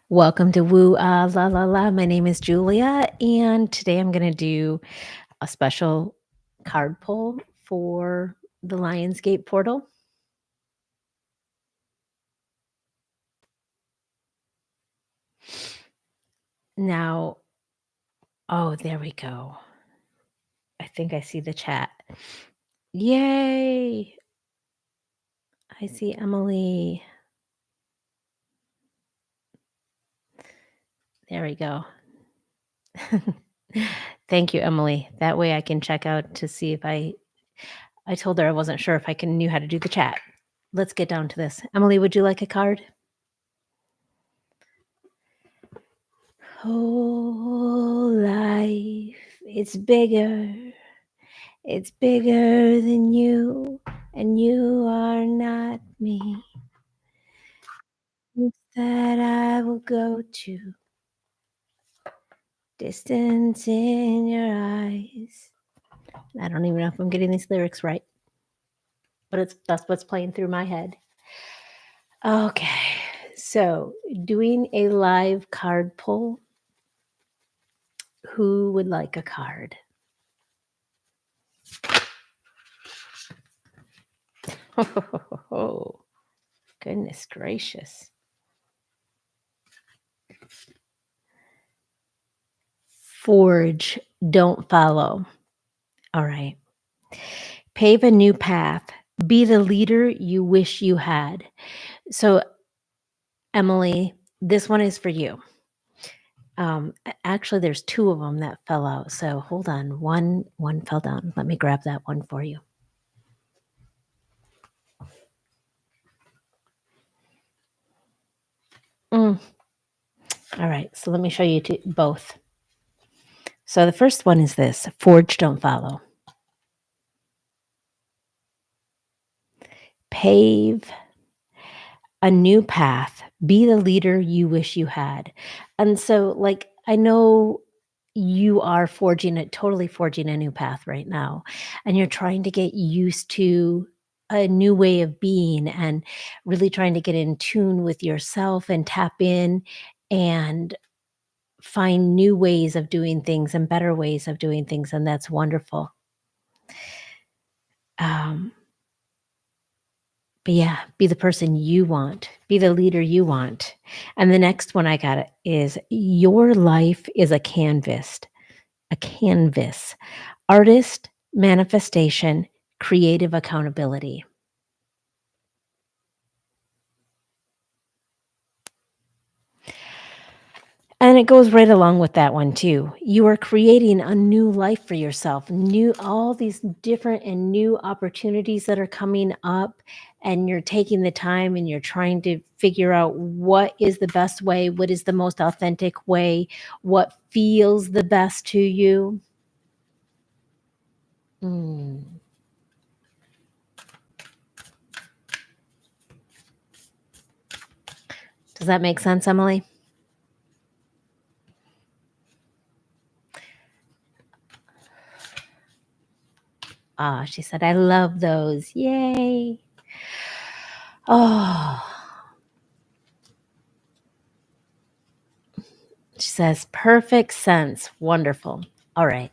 Welcome to Woo La La La. My name is Julia, and today I'm going to do a special card pull for the Lionsgate portal. Now, oh, there we go. I think I see the chat. Yay! I see Emily. There we go. Thank you, Emily. That way I can check out to see if I told her I wasn't sure if I knew how to do the chat. Let's get down to this. Emily, would you like a card? Oh, life, it's bigger. It's bigger than you, and you are not me. It's that I will go to. Distance in your eyes. I don't even know if I'm getting these lyrics right, but that's what's playing through my head. Okay, so doing a live card pull. Who would like a card? Oh, goodness gracious. Forge, don't follow. All right. Pave a new path. Be the leader you wish you had. So, Emily, this one is for you. Actually, there's two of them that fell out. So hold on. One fell down. Let me grab that one for you. All right. So let me show you both. So the first one is this: Forge, don't follow. Pave a new path. Be the leader you wish you had. And so, like, I know you are totally forging a new path right now, and you're trying to get used to a new way of being and really trying to get in tune with yourself and tap in and find new ways of doing things and better ways of doing things. And that's wonderful. But yeah, be the person you want, be the leader you want. And the next one I got it is your life is a canvas, artist, manifestation, creative accountability. And it goes right along with that one too. You are creating a new life for yourself, all these different and new opportunities that are coming up, and you're taking the time and you're trying to figure out what is the best way, what is the most authentic way, what feels the best to you. Does that make sense, Emily? Ah, she said, I love those. Yay. Oh. She says, perfect sense. Wonderful. All right.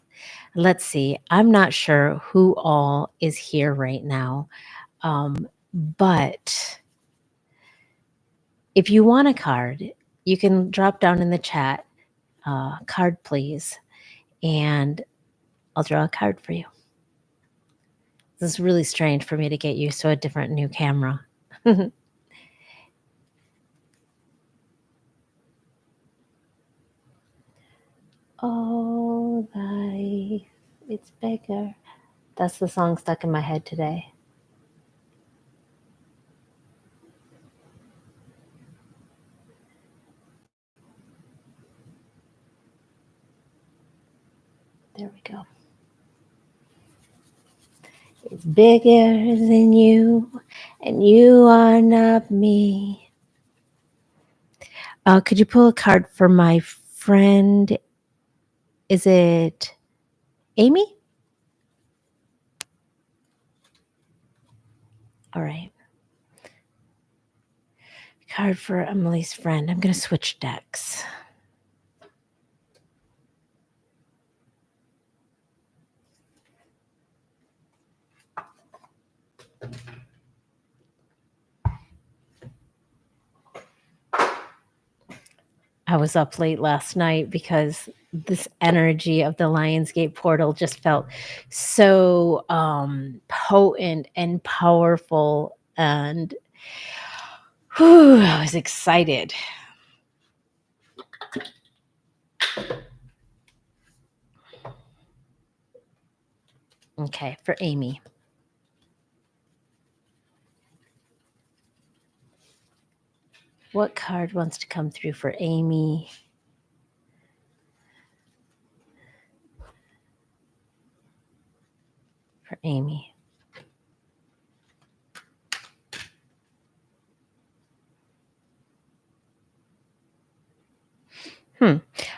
Let's see. I'm not sure who all is here right now. But if you want a card, you can drop down in the chat, card please, and I'll draw a card for you. This is really strange for me to get used to a different new camera. Oh, life, it's bigger. That's the song stuck in my head today. There we go. It's bigger than you, and you are not me. Could you pull a card for my friend? Is it Amy? All right. Card for Emily's friend. I'm going to switch decks. I was up late last night because this energy of the Lionsgate portal just felt so potent and powerful, and I was excited. Okay, for Amy. What card wants to come through for Amy? For Amy.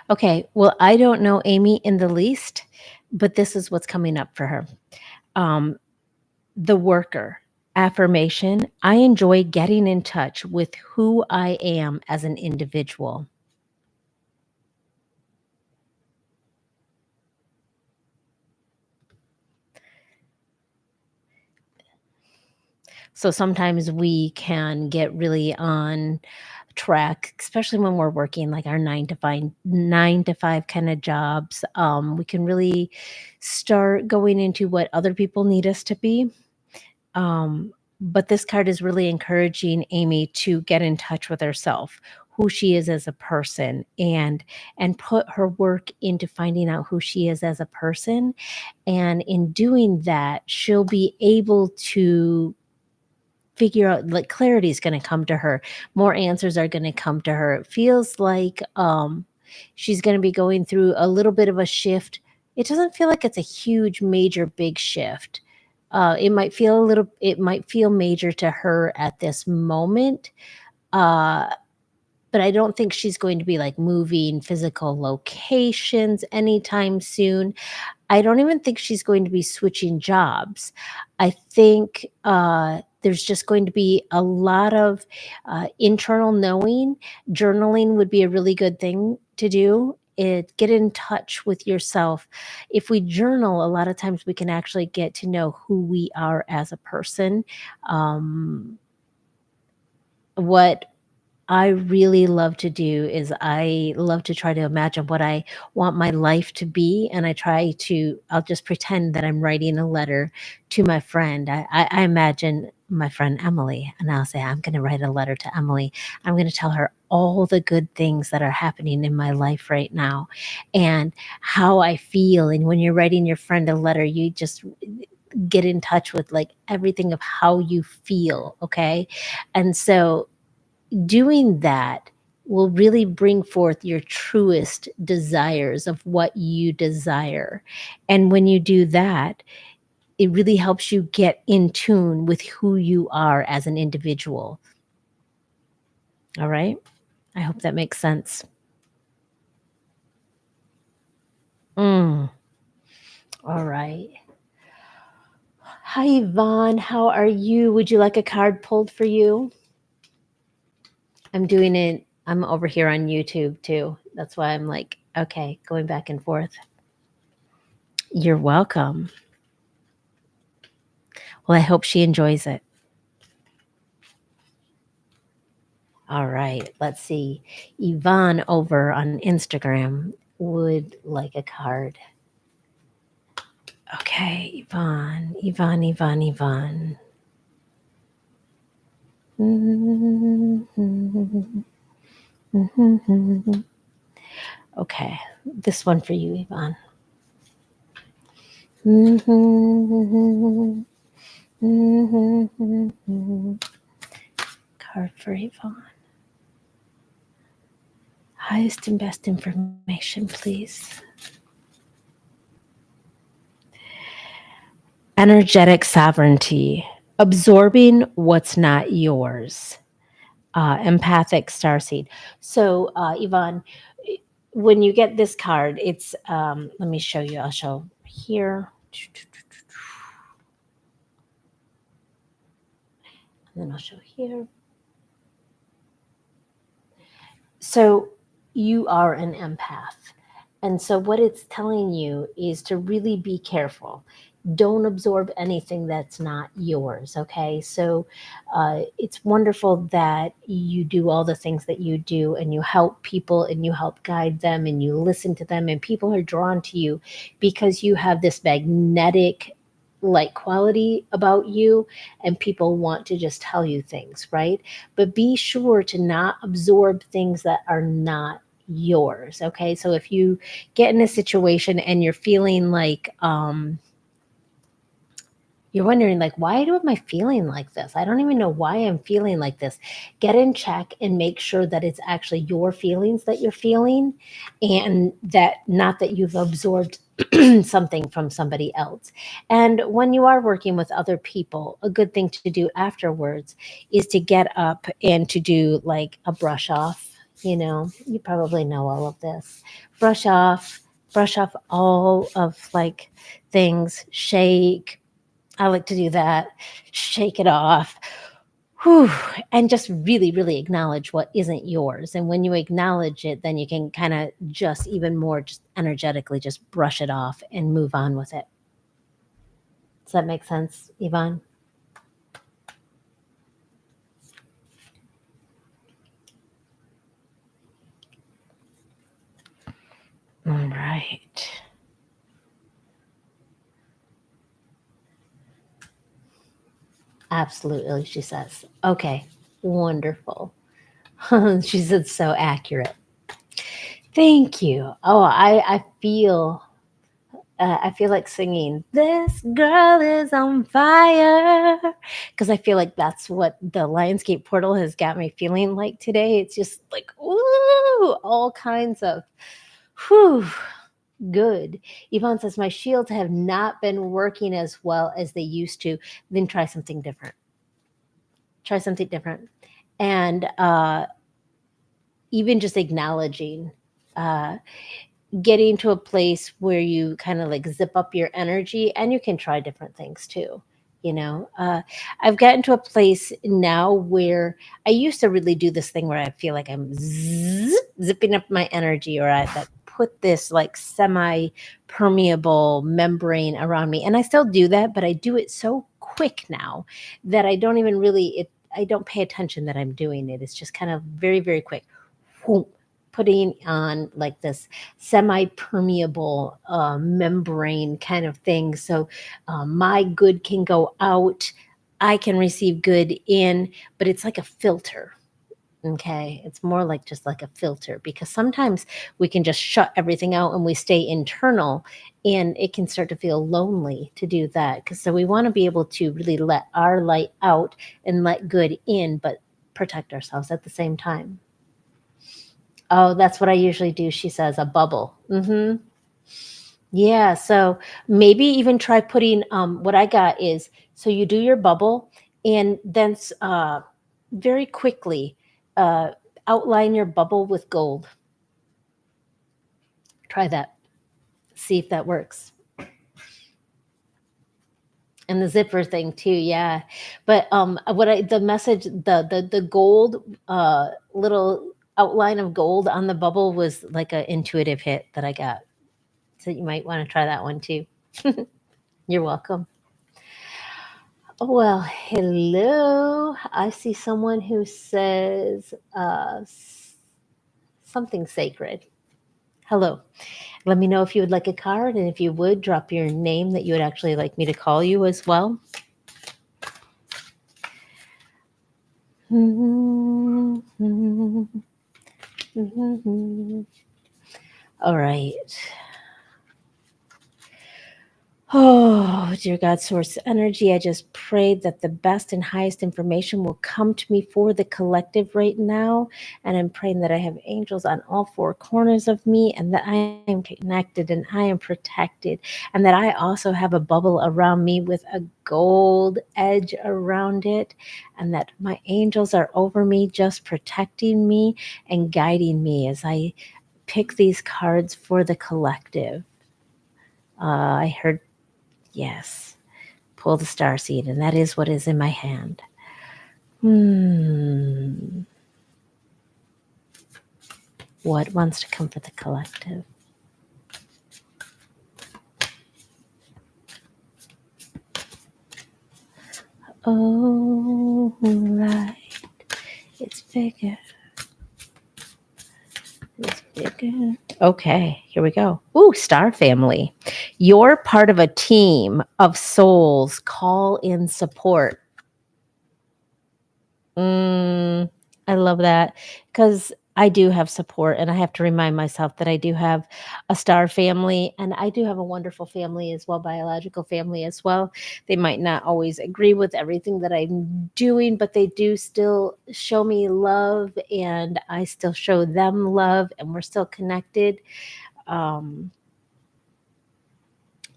Okay, well, I don't know Amy in the least, but this is what's coming up for her. The worker. Affirmation. I enjoy getting in touch with who I am as an individual. So sometimes we can get really on track, especially when we're working like our 9 to 5 kind of jobs. We can really start going into what other people need us to be. But this card is really encouraging Amy to get in touch with herself, who she is as a person, and put her work into finding out who she is as a person. And in doing that, she'll be able to figure out, like, clarity is going to come to her. More answers are going to come to her. It feels like she's going to be going through a little bit of a shift. It doesn't feel like it's a huge, major, big shift. It might feel major to her at this moment. But I don't think she's going to be like moving physical locations anytime soon. I don't even think she's going to be switching jobs. I think there's just going to be a lot of internal knowing. Journaling would be a really good thing to do. Get in touch with yourself. If we journal, a lot of times we can actually get to know who we are as a person. What I really love to do is I love to try to imagine what I want my life to be, and I'll just pretend that I'm writing a letter to my friend. I imagine my friend Emily, and I'll say, I'm going to write a letter to Emily. I'm going to tell her all the good things that are happening in my life right now and how I feel. And when you're writing your friend a letter, you just get in touch with like everything of how you feel. Okay. And so doing that will really bring forth your truest desires of what you desire. And when you do that, it really helps you get in tune with who you are as an individual. All right? I hope that makes sense. All right. Hi, Yvonne. How are you? Would you like a card pulled for you? I'm doing it. I'm over here on YouTube too. That's why I'm like, okay, going back and forth. You're welcome. Well, I hope she enjoys it. All right, let's see. Yvonne over on Instagram would like a card. Okay, Yvonne. Okay, this one for you, Yvonne. Card for Yvonne. Highest and best information, please. Energetic sovereignty, absorbing what's not yours. Empathic starseed. So, Yvonne, when you get this card, it's, let me show you. I'll show here. And then I'll show here. So you are an empath. And so what it's telling you is to really be careful. Don't absorb anything that's not yours. Okay. So it's wonderful that you do all the things that you do and you help people and you help guide them and you listen to them, and people are drawn to you because you have this magnetic like quality about you, and people want to just tell you things, right? But be sure to not absorb things that are not yours. Okay. So if you get in a situation and you're feeling like you're wondering like, why am I feeling like this? I don't even know why I'm feeling like this. Get in check and make sure that it's actually your feelings that you're feeling, and that not that you've absorbed something from somebody else. And when you are working with other people, a good thing to do afterwards is to get up and to do like a brush off. You probably know all of this. Brush off, brush off all of like things, shake. I like to do that, shake it off, whew, and just really, really acknowledge what isn't yours. And when you acknowledge it, then you can kind of just even more just energetically just brush it off and move on with it. Does that make sense, Yvonne? All right. Absolutely, she says. Okay, wonderful. She said so accurate. Thank you. Oh, I feel like singing, "This girl is on fire," because I feel like that's what the Lionsgate portal has got me feeling like today. It's just like, ooh, all kinds of, whew, good. Yvonne says, "My shields have not been working as well as they used to." Then try something different. Try something different. And even just acknowledging, uh, getting to a place where you kind of like zip up your energy, and you can try different things too. I've gotten to a place now where I used to really do this thing where I feel like I'm zipping up my energy, or I that put this like semi permeable membrane around me, and I still do that, but I do it so quick now that I don't even really it I don't pay attention that I'm doing it. It's just kind of very, very quick. Whoop, putting on like this semi-permeable membrane kind of thing. So my good can go out, I can receive good in, but it's like a filter. Okay, it's more like just like a filter, because sometimes we can just shut everything out and we stay internal, and it can start to feel lonely to do that. Because so we want to be able to really let our light out and let good in, but protect ourselves at the same time. Oh, that's what I usually do, she says, a bubble. Yeah, so maybe even try putting, what I got is, so you do your bubble, and then very quickly, uh, outline your bubble with gold. Try that. See if that works. And the zipper thing too, yeah. But what I the message the gold little outline of gold on the bubble was like an intuitive hit that I got. So you might want to try that one too. You're welcome. Well, hello. I see someone who says something sacred. Hello. Let me know if you would like a card, and if you would, drop your name that you would actually like me to call you as well. All right. Oh, dear God, source energy, I just pray that the best and highest information will come to me for the collective right now. And I'm praying that I have angels on all four corners of me, and that I am connected and I am protected, and that I also have a bubble around me with a gold edge around it, and that my angels are over me, just protecting me and guiding me as I pick these cards for the collective. I heard yes. Pull the star seed, and that is what is in my hand. Hmm. What wants to come for the collective? Oh, right. It's bigger. It's bigger. Okay, here we go. Ooh, star family. You're part of a team of souls. Call in support. I love that because I do have support, and I have to remind myself that I do have a star family, and I do have a wonderful family as well, biological family as well. They might not always agree with everything that I'm doing, but they do still show me love, and I still show them love, and we're still connected. Um,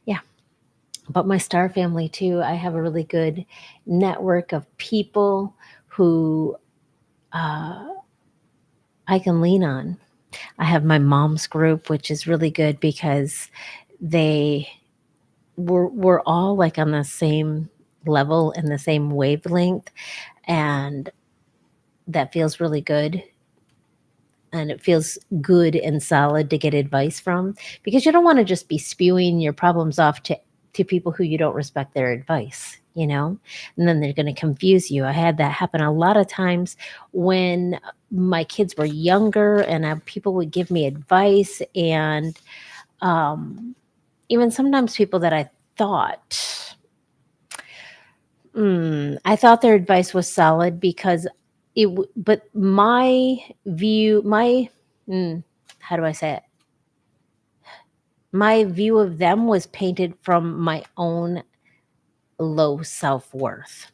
yeah, but my star family too, I have a really good network of people who uh, I can lean on. I have my mom's group, which is really good because they we're all like on the same level and the same wavelength, and that feels really good. And it feels good and solid to get advice from, because you don't want to just be spewing your problems off to people who you don't respect their advice, and then they're going to confuse you. I had that happen a lot of times when my kids were younger, and people would give me advice, and um, even sometimes people that thought I thought their advice was solid because but my view, mm, how do I say it? My view of them was painted from my own low self worth.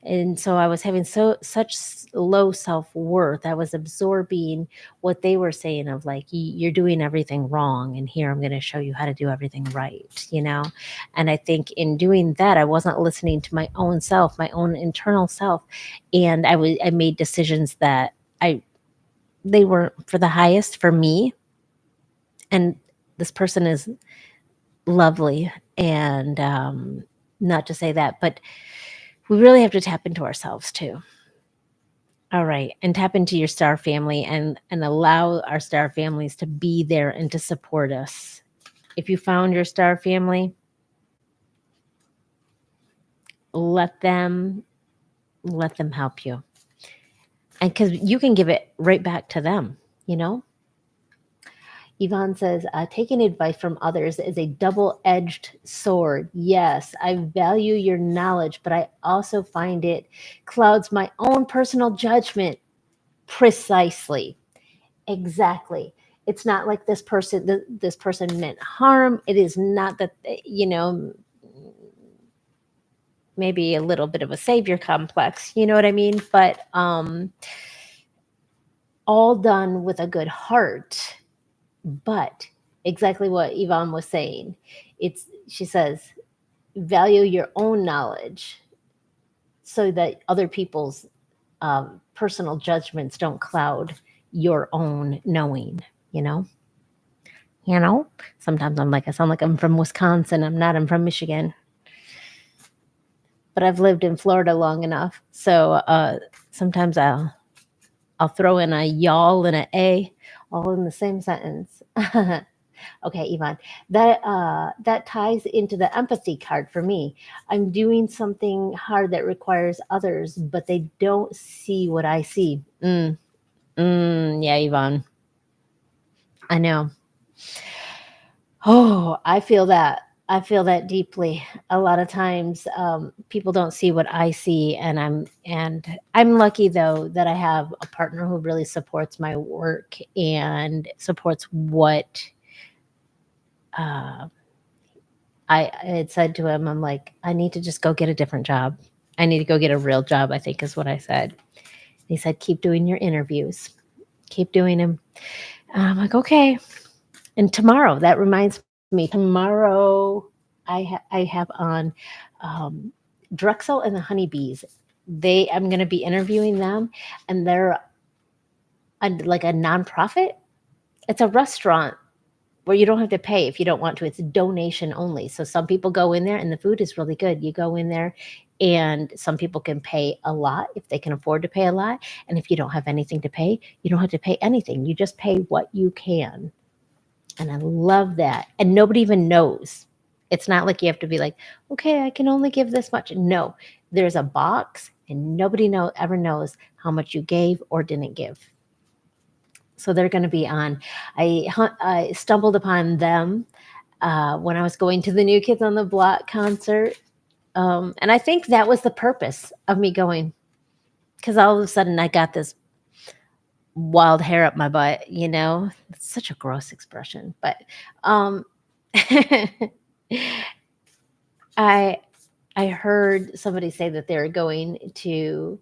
And so I was having such low self-worth. I was absorbing what they were saying of like, you're doing everything wrong, and here I'm going to show you how to do everything right. And I think in doing that, I wasn't listening to my own self, my own internal self, and I made decisions that I they weren't for the highest for me. And this person is lovely, and not to say that, but we really have to tap into ourselves too. All right, and tap into your star family, and allow our star families to be there and to support us. If you found your star family, let them let them help you. And cuz you can give it right back to them, you know? Yvonne says, taking advice from others is a double edged sword. Yes, I value your knowledge, but I also find it clouds my own personal judgment. Precisely. Exactly. It's not like this person meant harm. It is not that, maybe a little bit of a savior complex, you know what I mean? But all done with a good heart. But exactly what Yvonne was saying. She says, value your own knowledge so that other people's personal judgments don't cloud your own knowing, you know? You know, sometimes I sound like I'm from Wisconsin. I'm not, I'm from Michigan. But I've lived in Florida long enough. So sometimes I'll throw in a y'all and a all in the same sentence. Okay, Yvonne, that ties into the empathy card for me. I'm doing something hard that requires others, but they don't see what I see. Yeah, Yvonne, I know. Oh, I feel that. I feel that deeply. A lot of times, people don't see what I see, and I'm lucky though that I have a partner who really supports my work and supports what uh, I had said to him. I'm like, I need to just go get a different job. I need to go get a real job, I think is what I said. He said, keep doing your interviews, keep doing them. I'm like, okay. And tomorrow, that reminds me, tomorrow I have on um, Drexel and the Honeybees. I'm going to be interviewing them, and they're like a nonprofit. It's a restaurant where you don't have to pay if you don't want to. It's donation only. So some people go in there, and the food is really good. You go in there, And some people can pay a lot if they can afford to pay a lot. And if you don't have anything to pay, you don't have to pay anything. You just pay what you can. And I love that. And nobody even knows. It's not like you have to be like, okay, I can only give this much. No, there's a box and nobody ever knows how much you gave or didn't give. So they're going to be on. I stumbled upon them when I was going to the New Kids on the Block concert. And I think that was the purpose of me going, because all of a sudden I got this wild hair up my butt, you know? It's such a gross expression. But um, I I heard somebody say that they were going to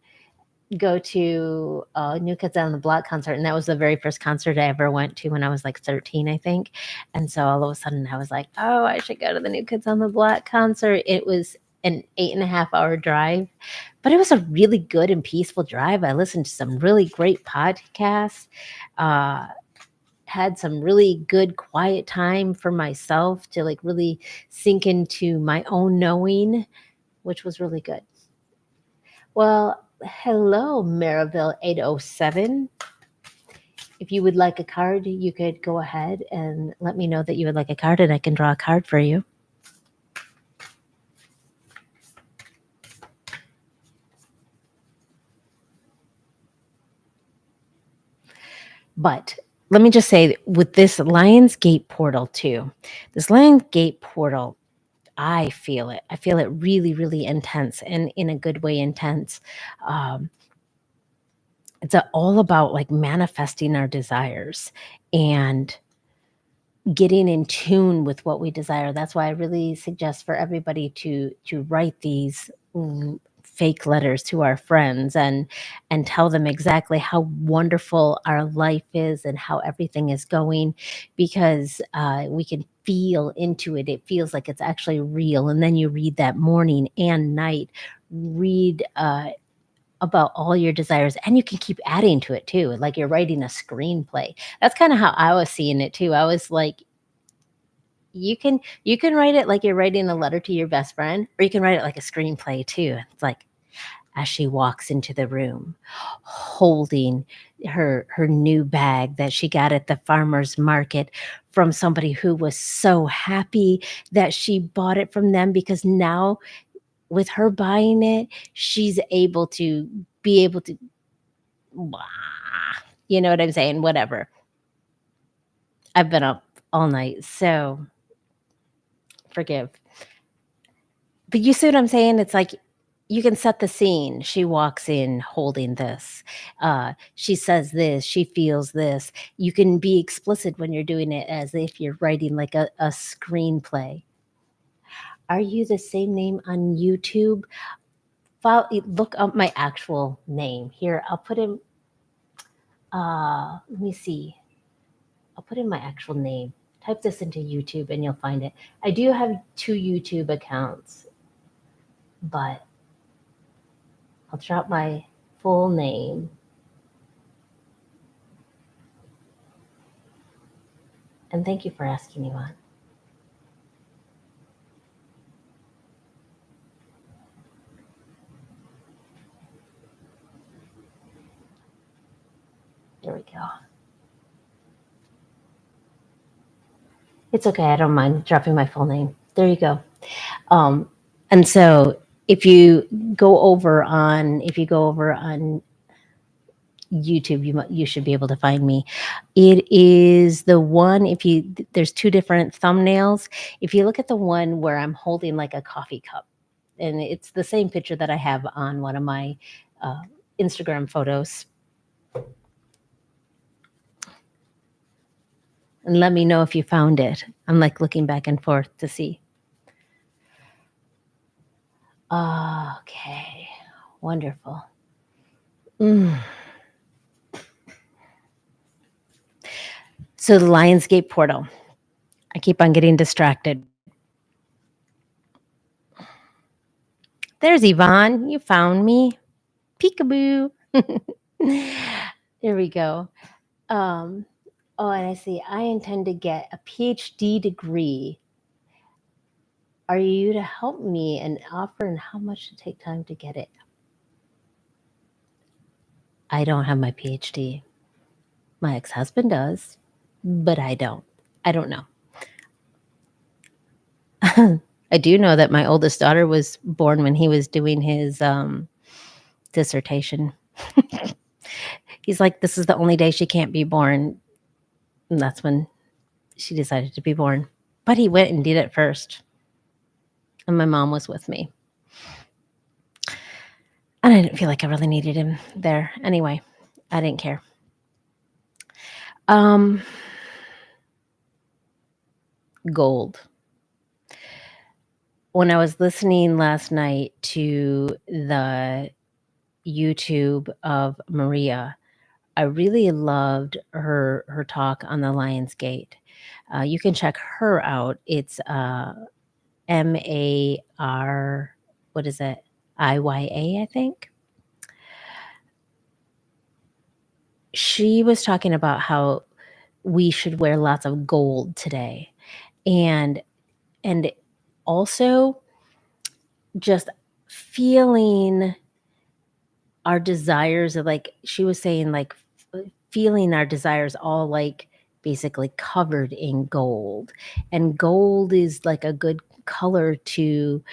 go to a New Kids on the Block concert, and that was the very first concert I ever went to when I was like 13, I think. And so all of a sudden I was like, oh, I should go to the New Kids on the Block concert. It was an 8.5 hour drive, but it was a really good and peaceful drive. I listened to some really great podcasts, uh, had some really good quiet time for myself to like really sink into my own knowing, which was really good. Well, hello, Maryville 807. If you would like a card, you could go ahead and let me know that you would like a card, and I can draw a card for you. But let me just say, with this Lionsgate portal too, this Lionsgate portal, I feel it. I feel it really, really intense, and in a good way intense. Um, it's all about like manifesting our desires and getting in tune with what we desire. That's why I really suggest for everybody to write these fake letters to our friends and tell them exactly how wonderful our life is and how everything is going, because we can feel into it. It feels like it's actually real. And then you read that morning and night, read about all your desires, and you can keep adding to it too, like you're writing a screenplay. That's kind of how I was seeing it too. I was like, you can write it like you're writing a letter to your best friend, or you can write it like a screenplay too. It's like, as she walks into the room holding her new bag that she got at the farmer's market from somebody who was so happy that she bought it from them, because now with her buying it, she's able to be able to, you know what I'm saying? Whatever. I've been up all night, so forgive. But you see what I'm saying? It's like you can set the scene. She walks in holding this. She says this. She feels this. You can be explicit when you're doing it as if you're writing like a screenplay. Are you the same name on YouTube? Look up my actual name. Here, I'll put in, let me see. I'll put in my actual name. Type this into YouTube and you'll find it. I do have 2 YouTube accounts, but I'll drop my full name. And thank you for asking, Yvonne. There we go. It's okay. I don't mind dropping my full name. There you go. Um, and so if you go over on YouTube, you should be able to find me. It is the one, there's 2 different thumbnails. If you look at the one where I'm holding like a coffee cup, and it's the same picture that I have on one of my uh, Instagram photos. And let me know if you found it. I'm like looking back and forth to see. Okay, wonderful. So the Lionsgate portal. I keep on getting distracted. There's Yvonne. You found me. Peekaboo. There we go. Oh, and I see. I intend to get a PhD degree are you to help me and offer and how much to take time to get it? I don't have my PhD. My ex-husband does, but I don't. I don't know. I do know that my oldest daughter was born when he was doing his dissertation. He's like, this is the only day she can't be born. And that's when she decided to be born. But he went and did it first. And my mom was with me. And I didn't feel like I really needed him there. Anyway, I didn't care. Gold. When I was listening last night to the YouTube of Maria, I really loved her talk on the Lion's Gate. You can check her out. It's MAR, what is it? IYA, I think. She was talking about how we should wear lots of gold today. And also just feeling our desires of, like she was saying, like feeling our desires all like basically covered in gold. And gold is like a good color to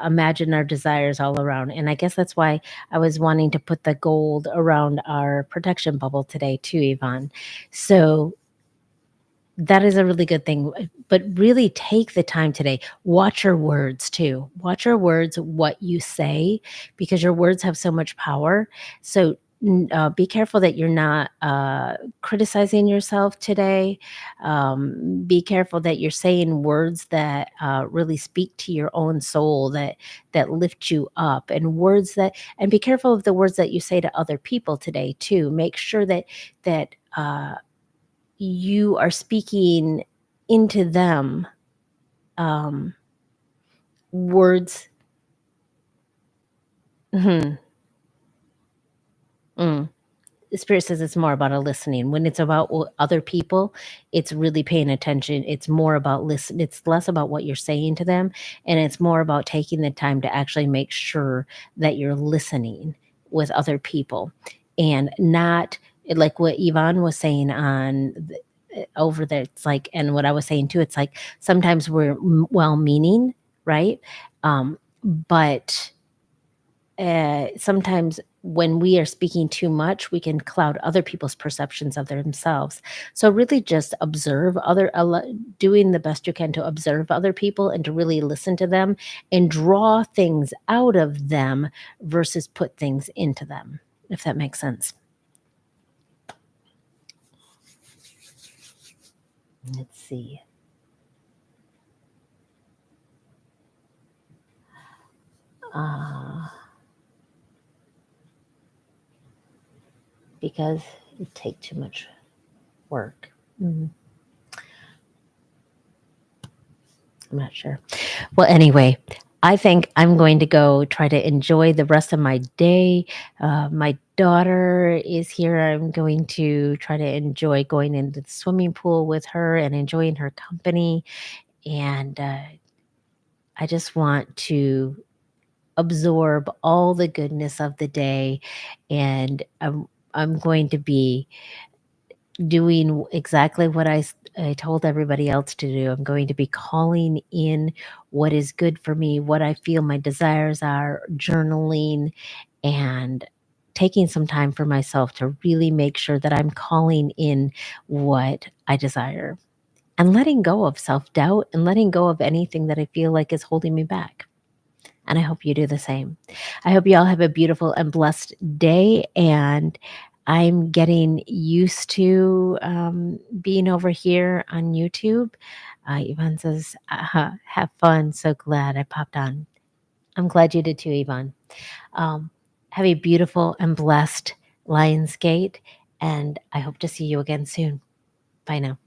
imagine our desires all around. And I guess that's why I was wanting to put the gold around our protection bubble today too, Yvonne. So that is a really good thing, but really take the time today. Watch your words too. Watch your words, what you say, because your words have so much power. So be careful that you're not criticizing yourself today. Be careful that you're saying words that really speak to your own soul, that lift you up, and and be careful of the words that you say to other people today too. Make sure that you are speaking into them words. Mhm. Mm. The Spirit says it's more about a listening. When it's about other people, it's really paying attention. It's more about listen. It's less about what you're saying to them, and it's more about taking the time to actually make sure that you're listening with other people, and not like what Yvonne was saying on over there. It's like, and what I was saying too. It's like sometimes we're well-meaning, right? But sometimes when we are speaking too much, we can cloud other people's perceptions of themselves. So really just observe doing the best you can to observe other people and to really listen to them and draw things out of them versus put things into them, if that makes sense. Let's see. Because it takes too much work. I'm not sure. Well, anyway, I think I'm going to go try to enjoy the rest of my day. My daughter is here. I'm going to try to enjoy going into the swimming pool with her and enjoying her company. And I just want to absorb all the goodness of the day. And I'm going to be doing exactly what I told everybody else to do. I'm going to be calling in what is good for me, what I feel my desires are, journaling, and taking some time for myself to really make sure that I'm calling in what I desire and letting go of self doubt and letting go of anything that I feel like is holding me back. And I hope you do the same. I hope you all have a beautiful and blessed day. And I'm getting used to being over here on YouTube. Yvonne says, have fun. So glad I popped on. I'm glad you did too, Yvonne. Um, have a beautiful and blessed Lionsgate. And I hope to see you again soon. Bye now.